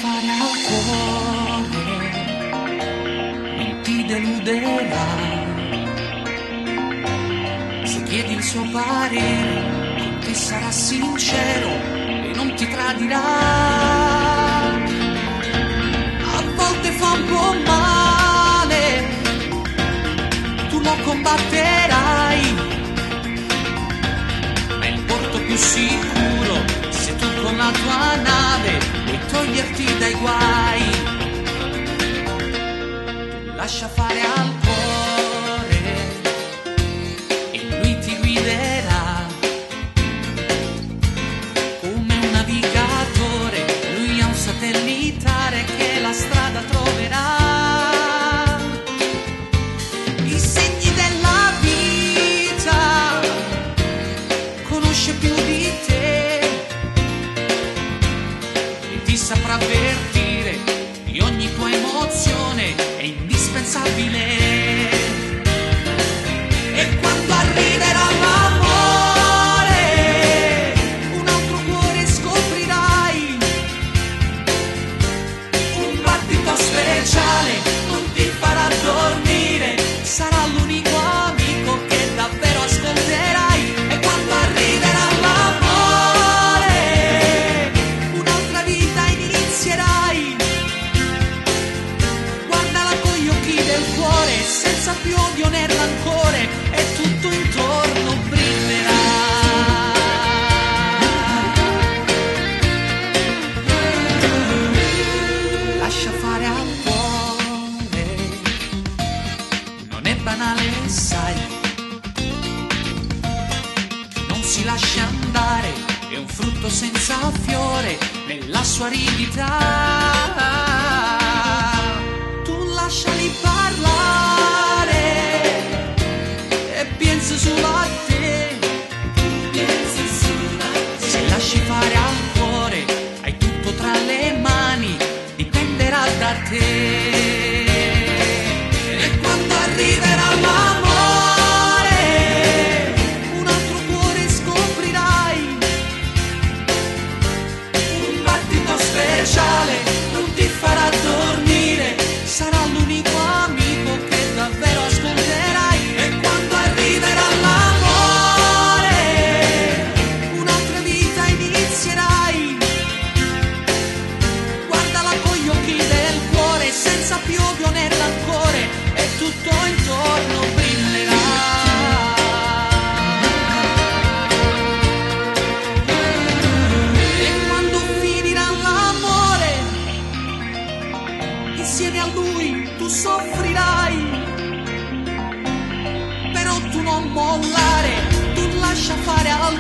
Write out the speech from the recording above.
fare al cuore, non ti deluderà. Se chiedi il suo parere, con te sarà sincero e non ti tradirà. A volte fa un po' male, tu lo combatterai, ma il porto più sicuro se tu con la tua nave vuoi toglierti dai guai. Tu lascia fare al cuore e lui ti guiderà come un navigatore. Lui ha un satellitare che la strada troverà. I segni della vita conosce più di te e ti saprà avvertire di ogni tua emozione, è indispensabile. E quando arriverà l'amore, un altro cuore scoprirai, un battito speciale non ti farà dormire, sarà l'unico amico che davvero ascolterai. E quando arriverà l'amore, un'altra vita inizierai, guardala con gli occhi del cuore, senza più odio né rancore, e tutto intorno brillerà. Lascia fare al cuore, non è banale, sai, non si lascia andare, è un frutto senza fiore nella sua aridità. Tu lasciali parlare e pensa solo a te, se lasci fare al cuore hai tutto tra le mani, dipenderà da te. E quando arriverà l'amore, un altro cuore scoprirai, un battito speciale non ti farà dormire, sarà l'unico amico che davvero ascolterai. E quando arriverà l'amore, un'altra vita inizierai, guardala con gli occhi del cuore, senza più odio né rancore, e tutto intorno brillerà. E quando finirà l'amore, insieme a lui tu soffrirai, però tu non mollare, tu lascia fare al